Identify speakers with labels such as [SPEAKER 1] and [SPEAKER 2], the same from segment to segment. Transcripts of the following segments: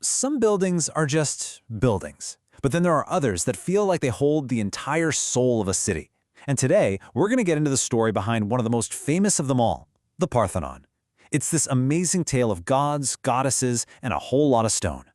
[SPEAKER 1] Some buildings are just buildings, but then there are others that feel like they hold the entire soul of a city. And today, we're going to get into the story behind one of the most famous of them all, the Parthenon. It's this amazing tale of gods, goddesses, and a whole lot of stone.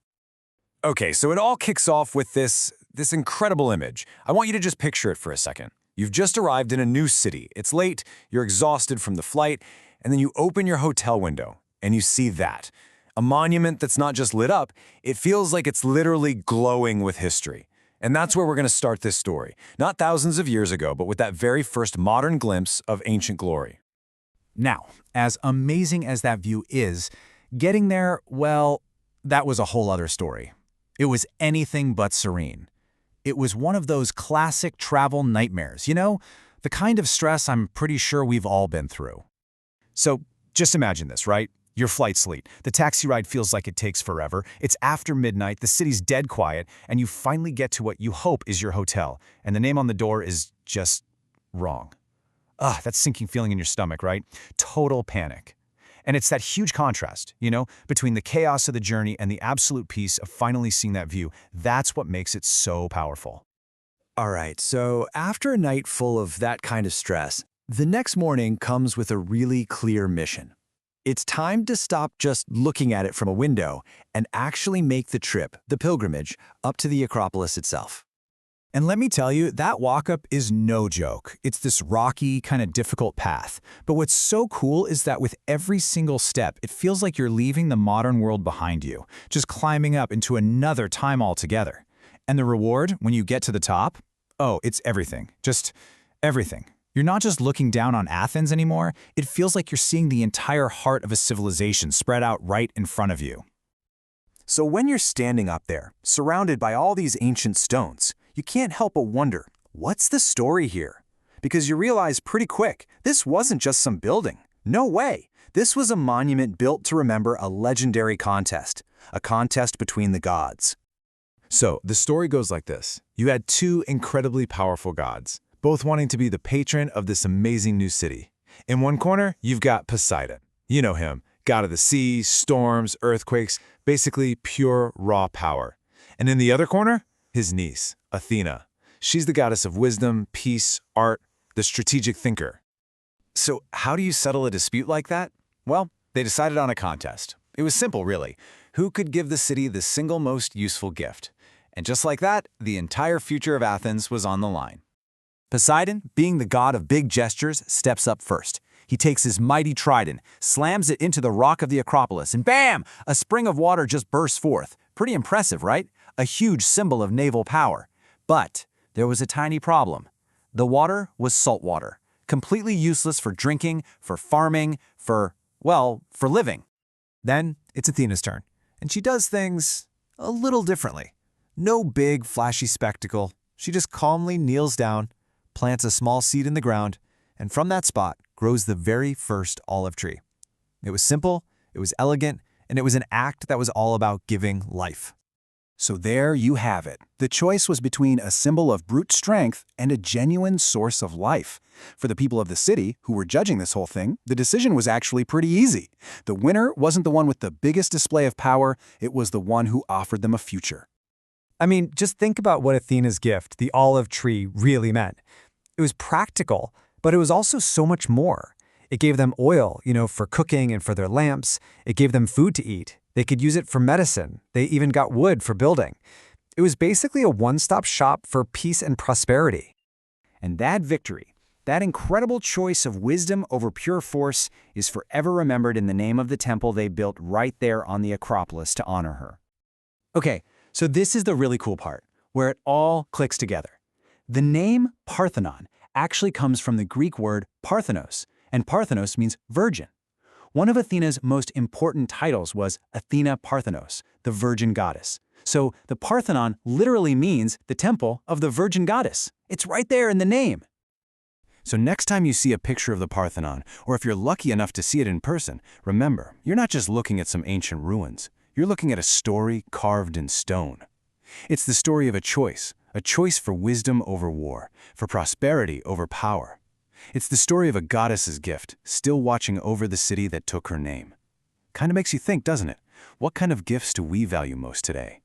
[SPEAKER 2] Okay, so it all kicks off with this incredible image. I want you to just picture it for a second. You've just arrived in a new city. It's late, you're exhausted from the flight, and then you open your hotel window, and you see that. A monument that's not just lit up, it feels like it's literally glowing with history. And that's where we're going to start this story. Not thousands of years ago, but with that very first modern glimpse of ancient glory.
[SPEAKER 1] Now, as amazing as that view is, getting there, well, that was a whole other story. It was anything but serene. It was one of those classic travel nightmares, the kind of stress I'm pretty sure we've all been through.
[SPEAKER 3] So just imagine this, right? Your flight's late. The taxi ride feels like it takes forever. It's after midnight, the city's dead quiet, and you finally get to what you hope is your hotel, and the name on the door is just wrong. That sinking feeling in your stomach, right? Total panic. And it's that huge contrast, between the chaos of the journey and the absolute peace of finally seeing that view. That's what makes it so powerful.
[SPEAKER 4] All right, so after a night full of that kind of stress, the next morning comes with a really clear mission. It's time to stop just looking at it from a window and actually make the trip, the pilgrimage, up to the Acropolis itself.
[SPEAKER 3] And let me tell you, that walk-up is no joke. It's this rocky, kind of difficult path. But what's so cool is that with every single step, it feels like you're leaving the modern world behind you, just climbing up into another time altogether. And the reward, when you get to the top? Oh, it's everything. Just everything. You're not just looking down on Athens anymore. It feels like you're seeing the entire heart of a civilization spread out right in front of you.
[SPEAKER 4] So when you're standing up there, surrounded by all these ancient stones, you can't help but wonder, what's the story here? Because you realize pretty quick, this wasn't just some building. No way. This was a monument built to remember a legendary contest, a contest between the gods.
[SPEAKER 3] So the story goes like this. You had two incredibly powerful gods, both wanting to be the patron of this amazing new city. In one corner, you've got Poseidon. You know him, god of the sea, storms, earthquakes, basically pure raw power. And in the other corner, his niece, Athena. She's the goddess of wisdom, peace, art, the strategic thinker.
[SPEAKER 4] So how do you settle a dispute like that?
[SPEAKER 3] Well, they decided on a contest. It was simple, really. Who could give the city the single most useful gift? And just like that, the entire future of Athens was on the line.
[SPEAKER 4] Poseidon, being the god of big gestures, steps up first. He takes his mighty trident, slams it into the rock of the Acropolis, and bam! A spring of water just bursts forth. Pretty impressive, right? A huge symbol of naval power. But there was a tiny problem. The water was salt water, completely useless for drinking, for farming, for living.
[SPEAKER 3] Then it's Athena's turn, and she does things a little differently. No big, flashy spectacle. She just calmly kneels down, plants a small seed in the ground, and from that spot grows the very first olive tree. It was simple, it was elegant, and it was an act that was all about giving life.
[SPEAKER 4] So there you have it. The choice was between a symbol of brute strength and a genuine source of life. For the people of the city who were judging this whole thing, the decision was actually pretty easy. The winner wasn't the one with the biggest display of power, it was the one who offered them a future.
[SPEAKER 5] I mean, just think about what Athena's gift, the olive tree, really meant. It was practical, but it was also so much more. It gave them oil, for cooking and for their lamps. It gave them food to eat. They could use it for medicine. They even got wood for building. It was basically a one-stop shop for peace and prosperity.
[SPEAKER 4] And that victory, that incredible choice of wisdom over pure force, is forever remembered in the name of the temple they built right there on the Acropolis to honor her. Okay, so this is the really cool part, where it all clicks together. The name Parthenon actually comes from the Greek word Parthenos, and Parthenos means virgin. One of Athena's most important titles was Athena Parthenos, the virgin goddess. So the Parthenon literally means the temple of the virgin goddess. It's right there in the name. So next time you see a picture of the Parthenon, or if you're lucky enough to see it in person, remember, you're not just looking at some ancient ruins. You're looking at a story carved in stone. It's the story of a choice for wisdom over war, for prosperity over power. It's the story of a goddess's gift, still watching over the city that took her name. Kind of makes you think, doesn't it?
[SPEAKER 2] What kind of gifts do we value most today?